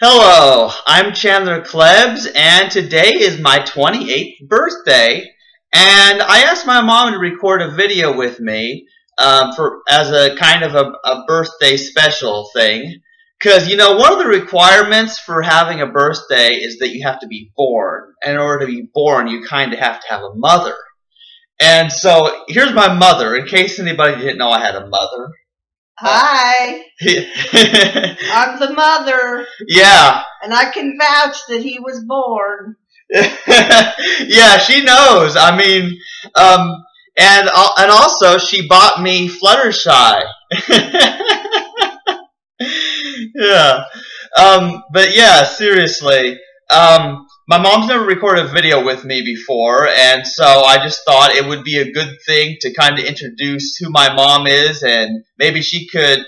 Hello, I'm Chandler Klebs, and today is my 28th birthday. And I asked my mom to record a video with me as a kind of a birthday special thing. Because, one of the requirements for having a birthday is that you have to be born. And in order to be born, you kind of have to have a mother. And so here's my mother, in case anybody didn't know I had a mother. Hi, I'm the mother. Yeah. And I can vouch that he was born. Yeah, she knows. I mean, and also she bought me Fluttershy. Yeah. But yeah, seriously. My mom's never recorded a video with me before, and so I just thought it would be a good thing to kind of introduce who my mom is, and maybe she could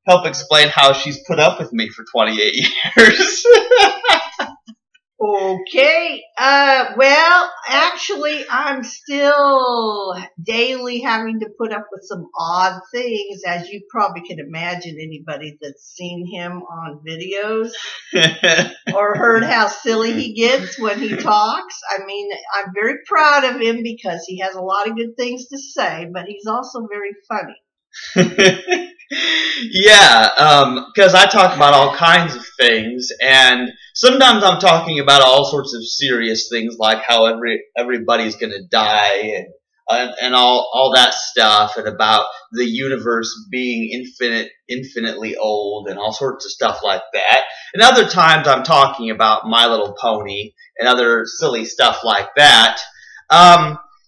help explain how she's put up with me for 28 years. Okay. Well, actually, I'm still daily having to put up with some odd things, as you probably can imagine, anybody that's seen him on videos or heard how silly he gets when he talks. I mean, I'm very proud of him because he has a lot of good things to say, but he's also very funny. Yeah, because I talk about all kinds of things, and sometimes I'm talking about all sorts of serious things, like how everybody's going to die, and all that stuff, and about the universe being infinitely old, and all sorts of stuff like that. And other times I'm talking about My Little Pony and other silly stuff like that.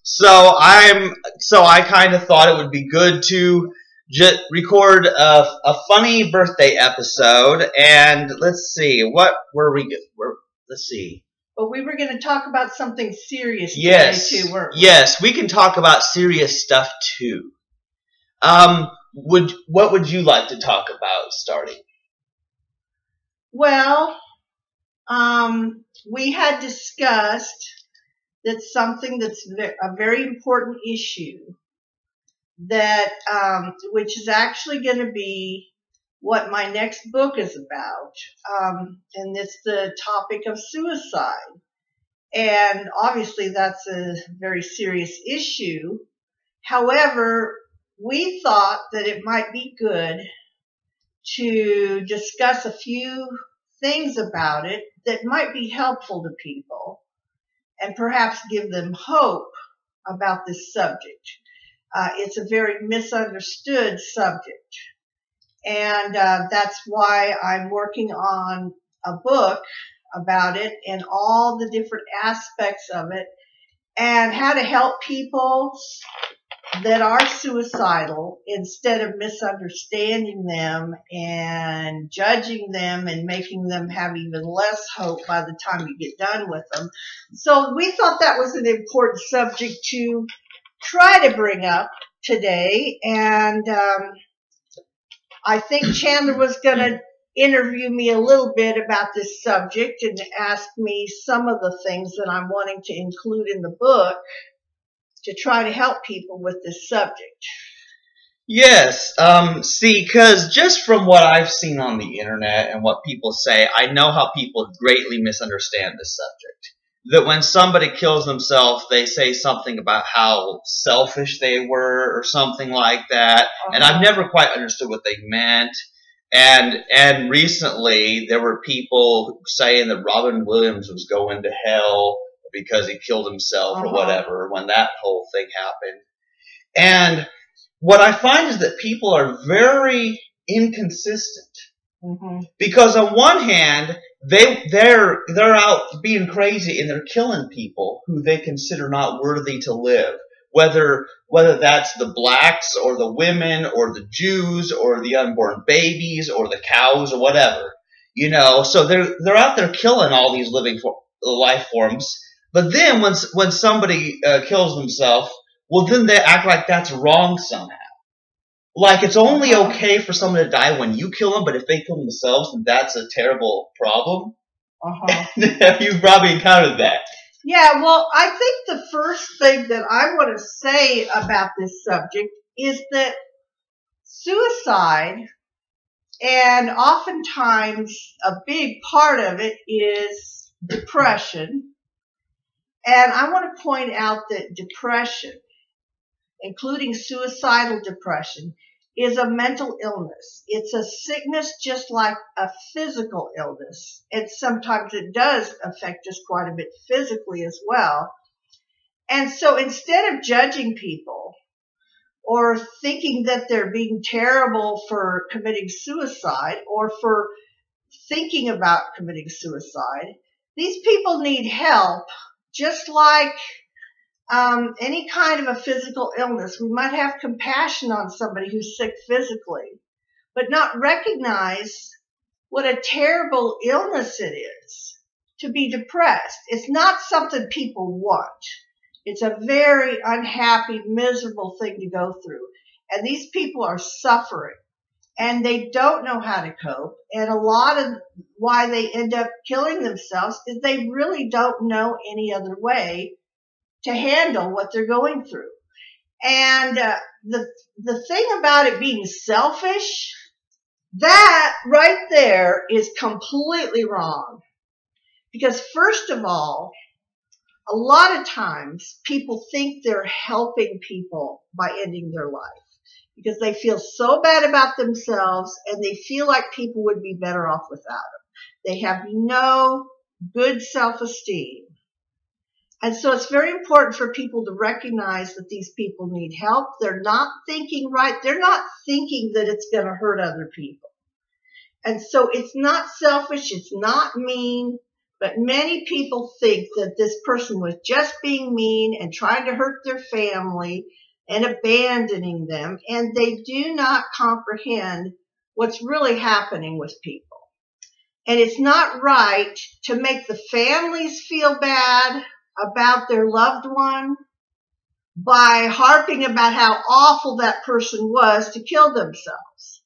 So I kind of thought it would be good to just record a funny birthday episode, and let's see, what were we? Let's see. But we were going to talk about something serious today too, weren't we? Yes, we can talk about serious stuff too. What would you like to talk about starting? Well, we had discussed that something that's a very important issue that which is actually going to be what my next book is about, and it's the topic of suicide. And obviously that's a very serious issue. However, we thought that it might be good to discuss a few things about it that might be helpful to people and perhaps give them hope about this subject. It's a very misunderstood subject, and that's why I'm working on a book about it and all the different aspects of it and how to help people that are suicidal instead of misunderstanding them and judging them and making them have even less hope by the time you get done with them. So we thought that was an important subject to try to bring up today, and I think Chandler was going to interview me a little bit about this subject and ask me some of the things that I'm wanting to include in the book to try to help people with this subject. Yes, see, because just from what I've seen on the internet and what people say, I know how people greatly misunderstand this subject. That when somebody kills themselves, they say something about how selfish they were or something like that. And I've never quite understood what they meant. And recently there were people saying that Robin Williams was going to hell because he killed himself or whatever when that whole thing happened. And what I find is that people are very inconsistent. Because on one hand, they're out being crazy and they're killing people who they consider not worthy to live, whether that's the blacks or the women or the Jews or the unborn babies or the cows or whatever, So they're out there killing all these living life forms. But then when somebody kills themselves, well, then they act like that's wrong somehow. Like, it's only okay for someone to die when you kill them, but if they kill themselves, then that's a terrible problem. You've probably encountered that. Yeah, well, I think the first thing that I want to say about this subject is that suicide And oftentimes a big part of it is depression. And I want to point out that depression, including suicidal depression, is a mental illness. It's a sickness just like a physical illness. And sometimes it does affect us quite a bit physically as well. And so instead of judging people or thinking that they're being terrible for committing suicide or for thinking about committing suicide, these people need help just like any kind of a physical illness. We might have compassion on somebody who's sick physically, but not recognize what a terrible illness it is to be depressed. It's not something people want. It's a very unhappy, miserable thing to go through. And these people are suffering and they don't know how to cope. And a lot of why they end up killing themselves is they really don't know any other way to handle what they're going through. And the thing about it being selfish, that right there is completely wrong. Because first of all, a lot of times people think they're helping people by ending their life because they feel so bad about themselves and they feel like people would be better off without them. They have no good self-esteem. And so it's very important for people to recognize that these people need help. They're not thinking right. They're not thinking that it's going to hurt other people. And so it's not selfish. It's not mean. But many people think that this person was just being mean and trying to hurt their family and abandoning them. And they do not comprehend what's really happening with people. And it's not right to make the families feel bad about their loved one by harping about how awful that person was to kill themselves.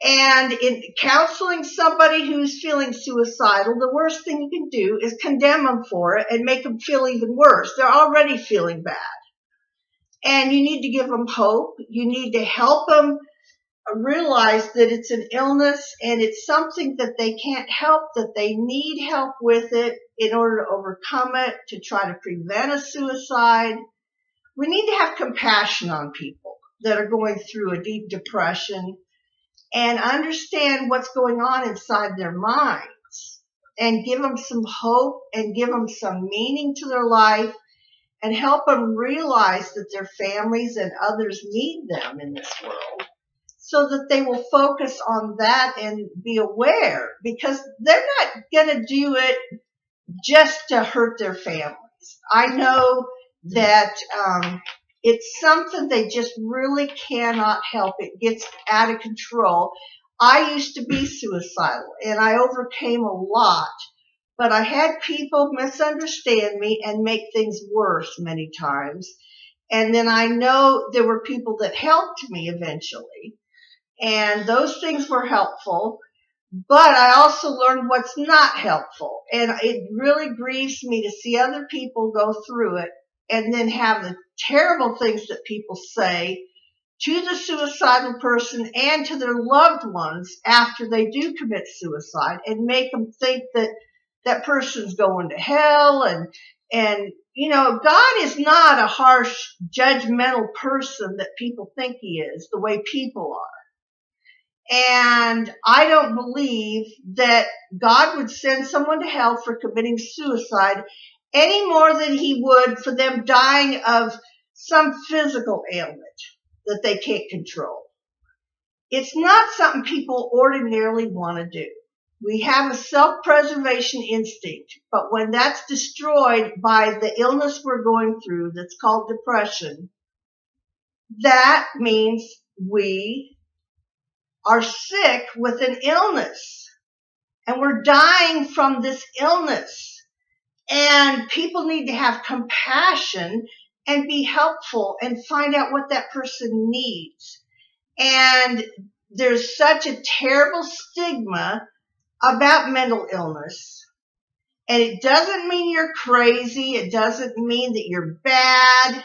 And in counseling somebody who's feeling suicidal, the worst thing you can do is condemn them for it and make them feel even worse. They're already feeling bad. And you need to give them hope. You need to help them realize that it's an illness and it's something that they can't help, that they need help with it in order to overcome it, to try to prevent a suicide. We need to have compassion on people that are going through a deep depression and understand what's going on inside their minds and give them some hope and give them some meaning to their life and help them realize that their families and others need them in this world so that they will focus on that and be aware, because they're not going to do it just to hurt their families. I know that it's something they just really cannot help. It gets out of control. I used to be suicidal, and I overcame a lot. But I had people misunderstand me and make things worse many times. And then I know there were people that helped me eventually. And those things were helpful. But I also learned what's not helpful. And it really grieves me to see other people go through it and then have the terrible things that people say to the suicidal person and to their loved ones after they do commit suicide and make them think that that person's going to hell. And you know, God is not a harsh, judgmental person that people think he is, the way people are. And I don't believe that God would send someone to hell for committing suicide any more than he would for them dying of some physical ailment that they can't control. It's not something people ordinarily want to do. We have a self-preservation instinct, but when that's destroyed by the illness we're going through that's called depression, that means we are sick with an illness and we're dying from this illness. And people need to have compassion and be helpful and find out what that person needs. And there's such a terrible stigma about mental illness. And it doesn't mean you're crazy. It doesn't mean that you're bad.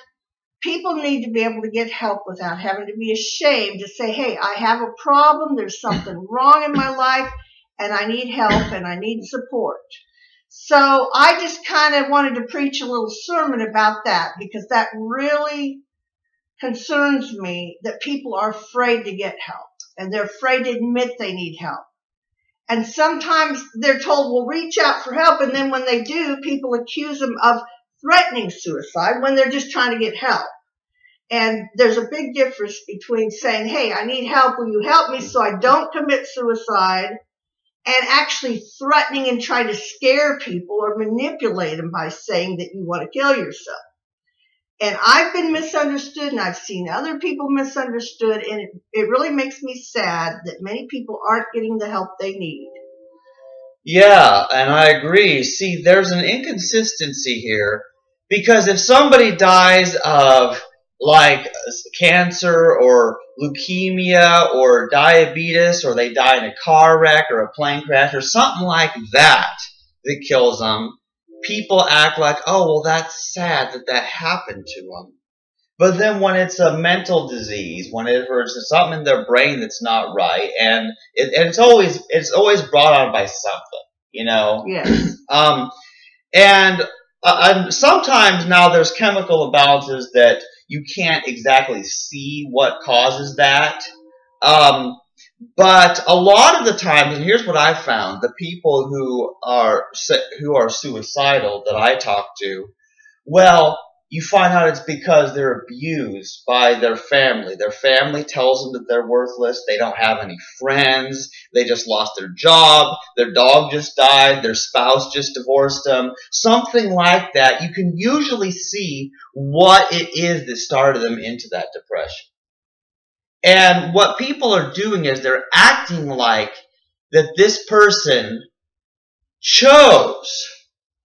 people need to be able to get help without having to be ashamed to say, hey, I have a problem, there's something wrong in my life, and I need help and I need support. So I just kind of wanted to preach a little sermon about that, because that really concerns me, that people are afraid to get help and they're afraid to admit they need help. And sometimes they're told, well, reach out for help. And then when they do, people accuse them of threatening suicide when they're just trying to get help. And there's a big difference between saying, hey, I need help. Will you help me so I don't commit suicide? And actually threatening and trying to scare people or manipulate them by saying that you want to kill yourself. And I've been misunderstood, and I've seen other people misunderstood, and it really makes me sad that many people aren't getting the help they need. Yeah, and I agree. See, there's an inconsistency here, because if somebody dies of like cancer or leukemia or diabetes, or they die in a car wreck or a plane crash or something like that that kills them, people act like, oh, well, that's sad that that happened to them. But then when it's a mental disease, when it's something in their brain that's not right, and it's always brought on by something, you know. Yes. And sometimes now there's chemical imbalances that you can't exactly see what causes that. But a lot of the times, and here's what I found, the people who are suicidal that I talk to, well, you find out it's because they're abused by their family. Their family tells them that they're worthless. They don't have any friends. They just lost their job. Their dog just died. Their spouse just divorced them. Something like that. You can usually see what it is that started them into that depression. And what people are doing is they're acting like that this person chose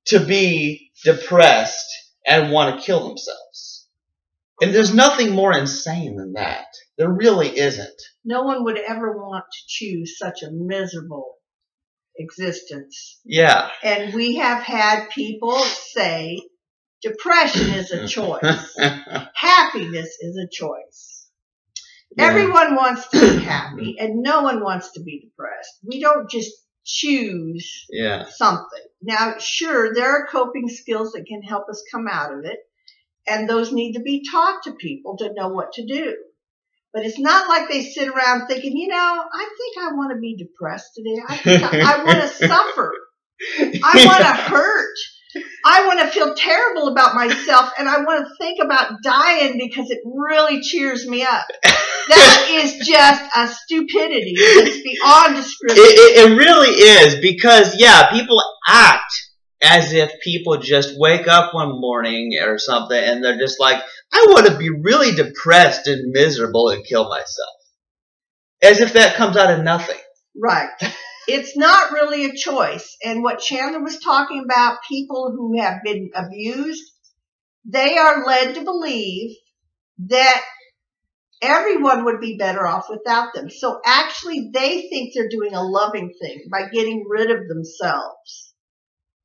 to be depressed and want to kill themselves. And there's nothing more insane than that. There really isn't. No one would ever want to choose such a miserable existence. Yeah. And we have had people say depression is a choice. Happiness is a choice. Yeah. Everyone wants to be happy, and no one wants to be depressed. We don't just choose something. Now, sure, there are coping skills that can help us come out of it, and those need to be taught to people to know what to do. But it's not like they sit around thinking, you know, I think I want to be depressed today. I think I want to suffer. I want to hurt. I want to feel terrible about myself, and I want to think about dying because it really cheers me up. That is just a stupidity that's beyond description. It really is, because, yeah, people act as if people just wake up one morning or something and they're just like, I want to be really depressed and miserable and kill myself. As if that comes out of nothing. Right. It's not really a choice. And what Chandler was talking about, people who have been abused, they are led to believe that everyone would be better off without them. So actually, they think they're doing a loving thing by getting rid of themselves.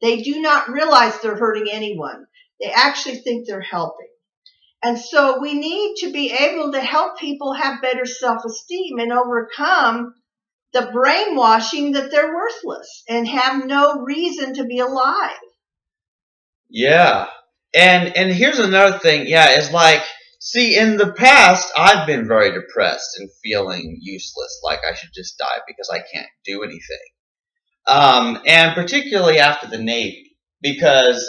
They do not realize they're hurting anyone. They actually think they're helping. And so we need to be able to help people have better self-esteem and overcome the brainwashing that they're worthless and have no reason to be alive. Yeah. And here's another thing. Yeah, it's like, see, in the past, I've been very depressed and feeling useless, like I should just die because I can't do anything. And particularly after the Navy, because,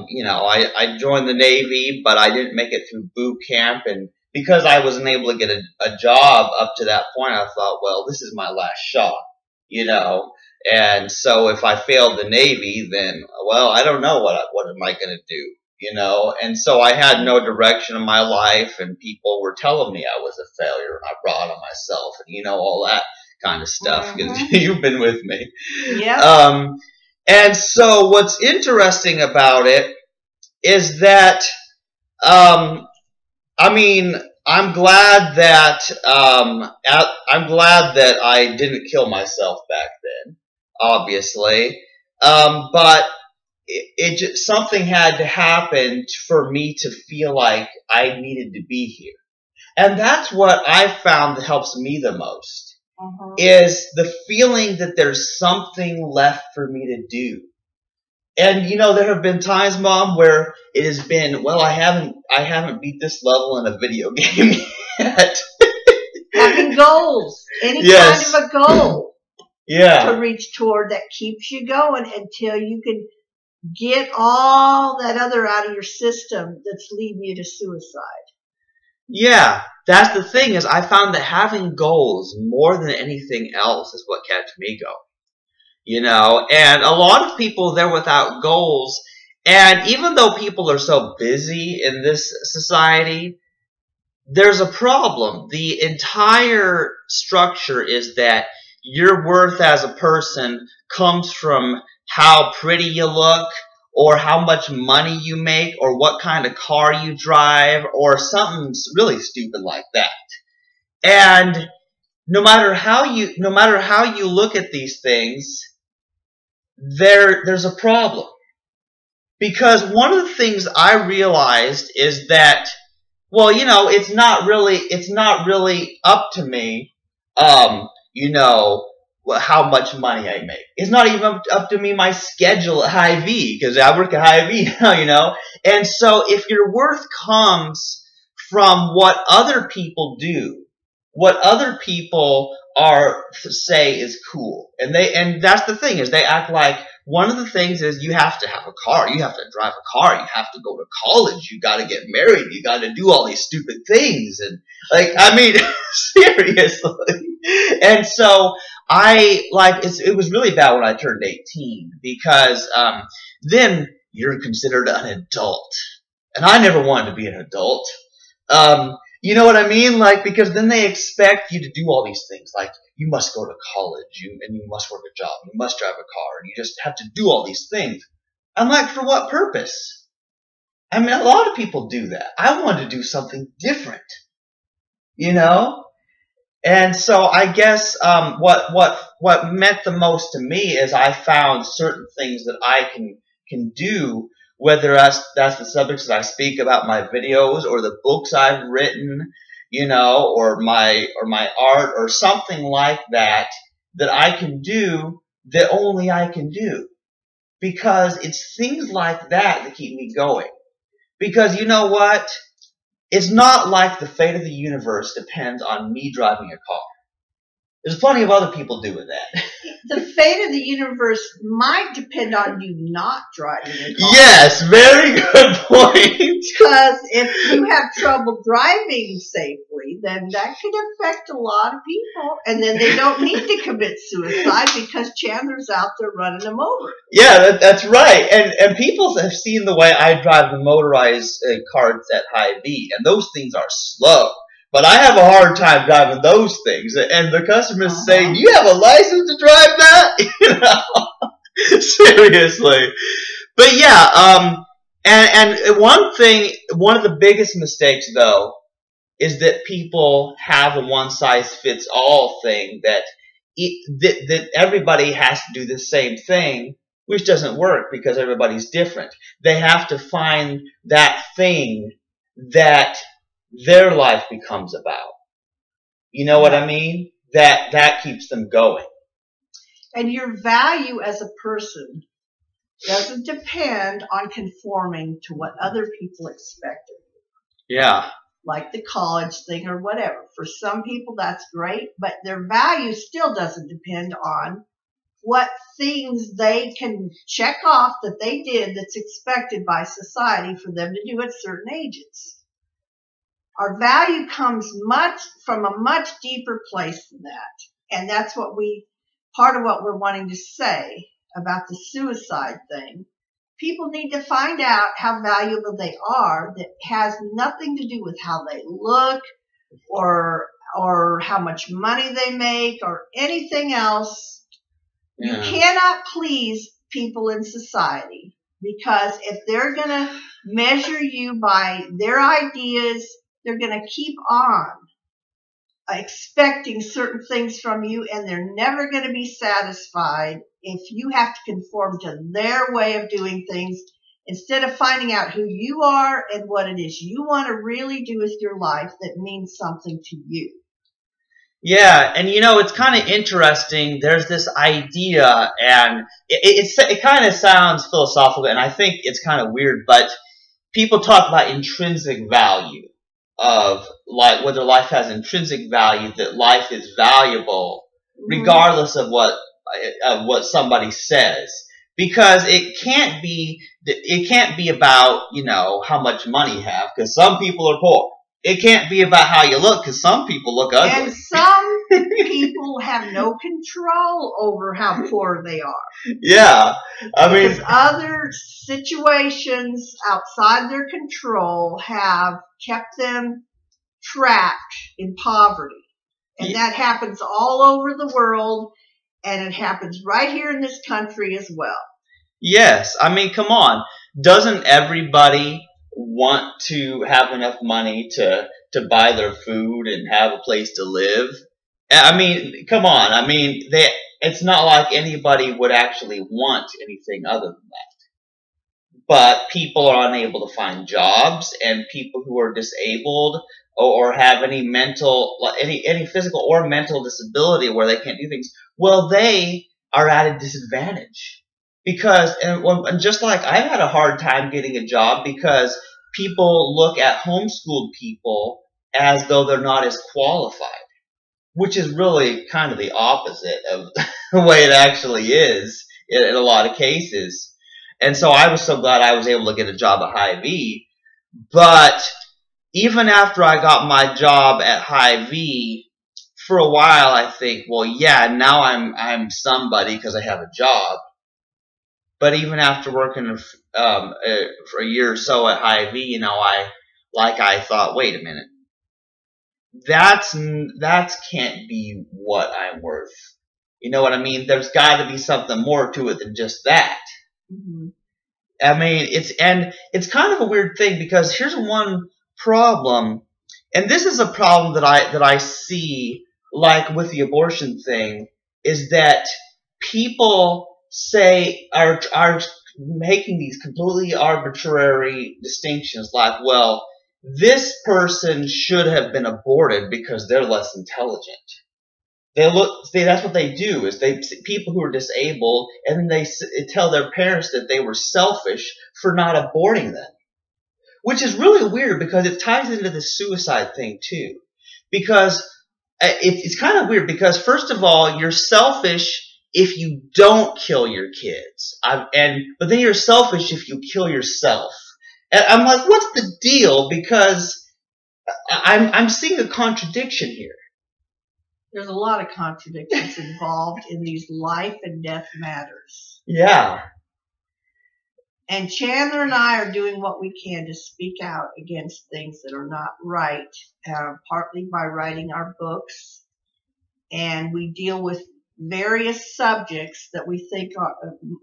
you know, I joined the Navy, but I didn't make it through boot camp, and because I wasn't able to get a job up to that point, I thought, well, this is my last shot, you know. And so if I failed the Navy, then, well, I don't know what am I going to do, you know. And so I had no direction in my life, and people were telling me I was a failure, and I brought on myself, and, you know, all that kind of stuff, because you've been with me. Yeah. And so what's interesting about it is that, I mean, I'm glad that I didn't kill myself back then, obviously. But it just, something had to happen for me to feel like I needed to be here. And that's what I found that helps me the most, is the feeling that there's something left for me to do. And there have been times, Mom, where it has been, well, I haven't beat this level in a video game yet. Having goals, any Yes. kind of a goal Yeah. to reach toward that keeps you going until you can get all that other out of your system that's leading you to suicide. Yeah, that's the thing, is I found that having goals more than anything else is what kept me going. And a lot of people, they're without goals. And even though people are so busy in this society, there's a problem. The entire structure is that your worth as a person comes from how pretty you look, or how much money you make, or what kind of car you drive, or something really stupid like that. And no matter how you look at these things, there's a problem. Because one of the things I realized is that, well, it's not really up to me, how much money I make. It's not even up to me my schedule at Hy-Vee, because I work at Hy-Vee now, And so if your worth comes from what other people do, what other people say is cool, and that's the thing, is they act like one of the things is you have to have a car, you have to drive a car, you have to go to college, you got to get married, you got to do all these stupid things, and seriously. And so it was really bad when I turned 18, because then you're considered an adult, and I never wanted to be an adult. You know what I mean? Because then they expect you to do all these things. Like, you must go to college, and you must work a job, you must drive a car, and you just have to do all these things. I'm like, for what purpose? I mean, a lot of people do that. I wanted to do something different, And so I guess what meant the most to me is I found certain things that I can do, whether that's the subjects that I speak about, my videos, or the books I've written, or my art, or something like that I can do, that only I can do. Because it's things like that keep me going. Because you know what? It's not like the fate of the universe depends on me driving a car. There's plenty of other people doing that. The fate of the universe might depend on you not driving a car. Yes, very good point. Because if you have trouble driving safely, then that could affect a lot of people. And then they don't need to commit suicide because Chandler's out there running them over. Yeah, that's right. And people have seen the way I drive the motorized carts at Hy-Vee, and those things are slow. But I have a hard time driving those things. And the customers say, "Do you have a license to drive that?" Seriously. But yeah, and one of the biggest mistakes, though, is that people have a one-size-fits-all thing, that everybody has to do the same thing, which doesn't work because everybody's different. They have to find that thing that their life becomes about. You know what I mean? That keeps them going. And your value as a person doesn't depend on conforming to what other people expect of you. Yeah. Like the college thing or whatever. For some people that's great, but their value still doesn't depend on what things they can check off that they did that's expected by society for them to do at certain ages. Our value comes from a much deeper place than that. And that's part of what we're wanting to say about the suicide thing. People need to find out how valuable they are. That has nothing to do with how they look or how much money they make or anything else. Yeah. You cannot please people in society, because if they're going to measure you by their ideas, they're going to keep on expecting certain things from you, and they're never going to be satisfied if you have to conform to their way of doing things instead of finding out who you are and what it is you want to really do with your life that means something to you. Yeah, and it's kind of interesting. There's this idea, and it kind of sounds philosophical, and I think it's kind of weird, but people talk about intrinsic value of like whether life has intrinsic value, that life is valuable regardless of what somebody says, because it can't be about how much money you have, because some people are poor. It can't be about how you look, because some people look ugly. And some people have no control over how poor they are. Yeah. Because other situations outside their control have kept them trapped in poverty. And that happens all over the world, and it happens right here in this country as well. Yes. Come on. Doesn't everybody want to have enough money to buy their food and have a place to live? Come on. It's not like anybody would actually want anything other than that. But people are unable to find jobs, and people who are disabled or have any physical or mental disability where they can't do things, well, they are at a disadvantage. Because, and just like I've had a hard time getting a job because people look at homeschooled people as though they're not as qualified, which is really kind of the opposite of the way it actually is in a lot of cases. And so I was so glad I was able to get a job at Hy-Vee. But even after I got my job at Hy-Vee, for a while I think, well, yeah, now I'm somebody because I have a job. But even after working for a year or so at Hy-Vee, I thought, wait a minute, that can't be what I'm worth. You know what I mean? There's got to be something more to it than just that. Mm-hmm. It's kind of a weird thing, because here's one problem, and this is a problem that I see, like with the abortion thing, is that people are making these completely arbitrary distinctions, like, well, this person should have been aborted because they're less intelligent. That's what they do, is people who are disabled, and then they tell their parents that they were selfish for not aborting them, which is really weird because it ties into the suicide thing too. Because it's kind of weird, because first of all, you're selfish if you don't kill your kids, but then you're selfish if you kill yourself. And I'm like, what's the deal? Because I'm seeing a contradiction here. There's a lot of contradictions involved in these life and death matters. Yeah. And Chandler and I are doing what we can to speak out against things that are not right, partly by writing our books. And we deal with various subjects that we think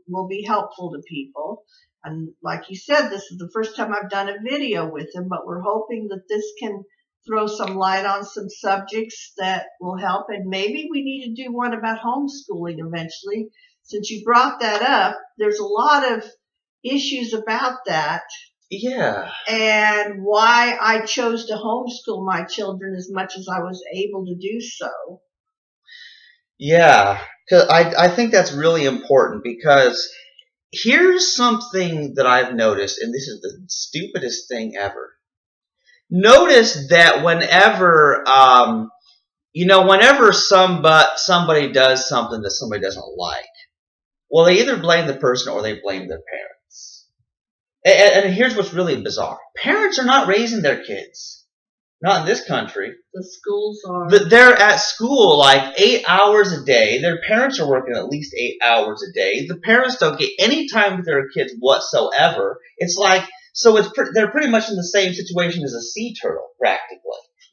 will be helpful to people. And like you said, this is the first time I've done a video with him, but we're hoping that this can throw some light on some subjects that will help. And maybe we need to do one about homeschooling eventually. Since you brought that up, there's a lot of issues about that. Yeah. And why I chose to homeschool my children as much as I was able to do so. Yeah, because I think that's really important, because here's something that I've noticed, and this is the stupidest thing ever. Notice that whenever somebody does something that somebody doesn't like, well, they either blame the person or they blame their parents. And here's what's really bizarre. Parents are not raising their kids. Not in this country. The schools are. They're at school like 8 hours a day. Their parents are working at least 8 hours a day. The parents don't get any time with their kids whatsoever. It's like, they're pretty much in the same situation as a sea turtle, practically.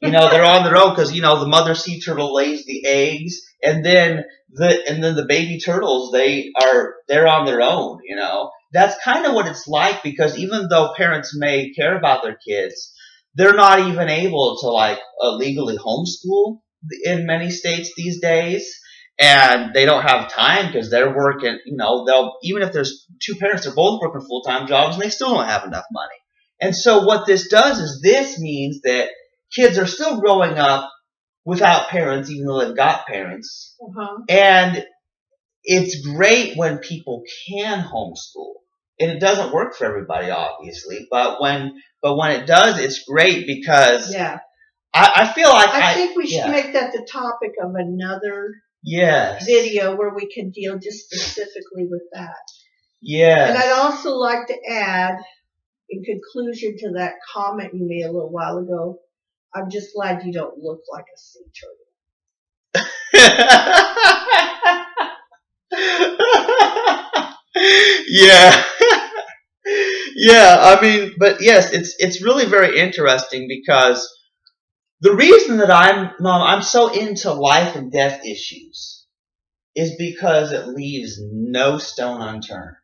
They're on their own because, the mother sea turtle lays the eggs, and then the baby turtles, they're on their own, That's kind of what it's like, because even though parents may care about their kids, they're not even able to legally homeschool in many states these days. and they don't have time because they're working. They'll, even if there's two parents, they're both working full-time jobs, and they still don't have enough money. And so what this does is this means that kids are still growing up without parents, even though they've got parents. And it's great when people can homeschool. And it doesn't work for everybody, obviously, but when it does, it's great because I feel like I think we should make that the topic of another video where we can deal just specifically with that. And I'd also like to add, in conclusion to that comment you made a little while ago, I'm just glad you don't look like a sea turtle. Yeah. Yeah, I mean, but yes, it's really very interesting because the reason that I'm so into life and death issues is because it leaves no stone unturned.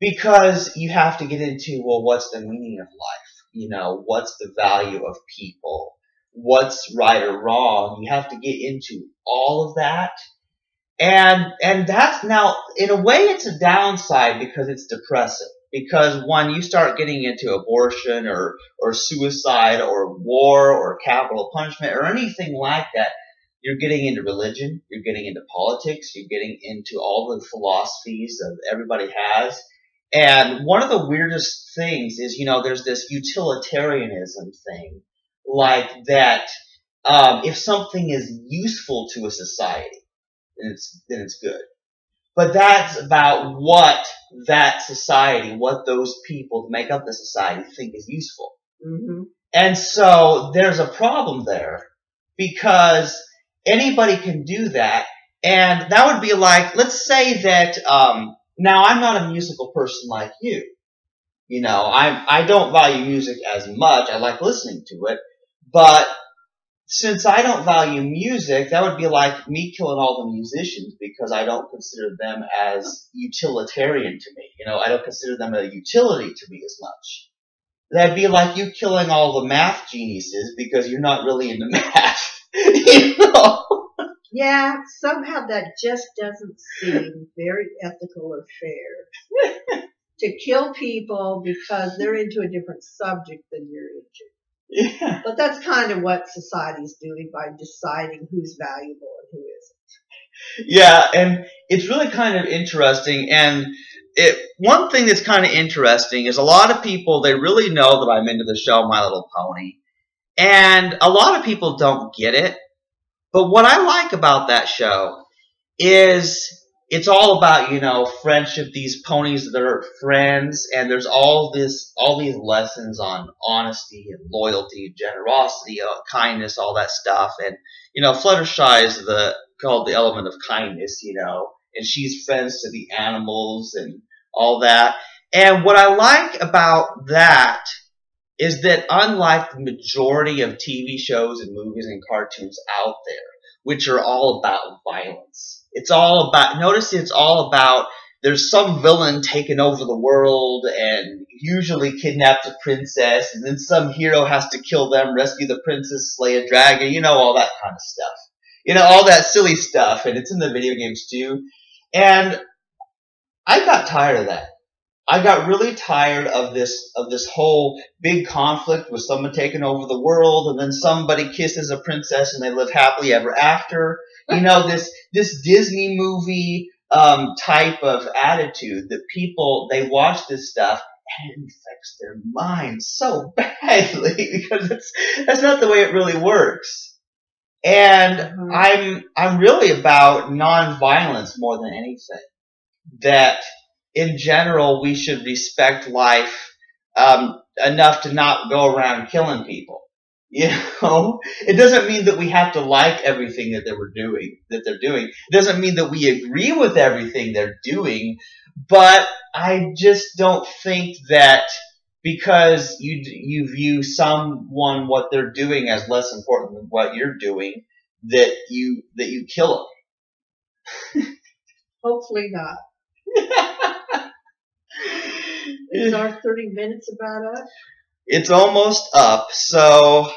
Because you have to get into, well, what's the meaning of life? What's the value of people? What's right or wrong? You have to get into all of that. And that's, now, in a way, it's a downside because it's depressing. Because when you start getting into abortion or suicide or war or capital punishment or anything like that, you're getting into religion, you're getting into politics, you're getting into all the philosophies that everybody has. And one of the weirdest things is, there's this utilitarianism thing, like that if something is useful to a society, then it's good. But that's about what that society, what those people that make up the society think is useful. And so there's a problem there because anybody can do that. And that would be like, let's say that, now I'm not a musical person like you. I don't value music as much. I like listening to it. But since I don't value music, that would be like me killing all the musicians because I don't consider them as utilitarian to me. I don't consider them a utility to me as much. That'd be like you killing all the math geniuses because you're not really into math. Yeah, somehow that just doesn't seem very ethical or fair. To kill people because they're into a different subject than you're into. Yeah. But that's kind of what society's doing by deciding who's valuable and who isn't. Yeah, and it's really kind of interesting. And one thing that's kind of interesting is a lot of people, they really know that I'm into the show My Little Pony. And a lot of people don't get it. But what I like about that show is it's all about, friendship, these ponies that are friends, and there's all these lessons on honesty and loyalty, generosity, kindness, all that stuff. And, Fluttershy is called the element of kindness, and she's friends to the animals and all that. And what I like about that is that unlike the majority of TV shows and movies and cartoons out there, which are all about violence, it's all about there's some villain taking over the world and usually kidnaps a princess, and then some hero has to kill them, rescue the princess, slay a dragon, all that kind of stuff. All that silly stuff, and it's in the video games too. And I got tired of that. I got really tired of this whole big conflict with someone taking over the world, and then somebody kisses a princess and they live happily ever after. This Disney movie type of attitude that people, they watch this stuff and it infects their minds so badly because that's not the way it really works. And I'm really about nonviolence more than anything. That in general, we should respect life enough to not go around killing people. It doesn't mean that we have to like everything that they're doing. It doesn't mean that we agree with everything they're doing. But I just don't think that because you view someone, what they're doing, as less important than what you're doing, that you kill them. Hopefully not. Is our 30 minutes about up? It's almost up, so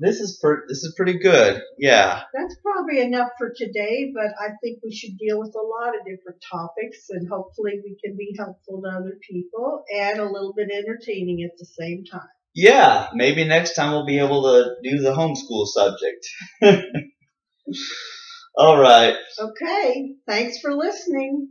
This is pretty good. Yeah. That's probably enough for today, but I think we should deal with a lot of different topics, and hopefully we can be helpful to other people and a little bit entertaining at the same time. Yeah, maybe next time we'll be able to do the homeschool subject. All right. Okay, thanks for listening.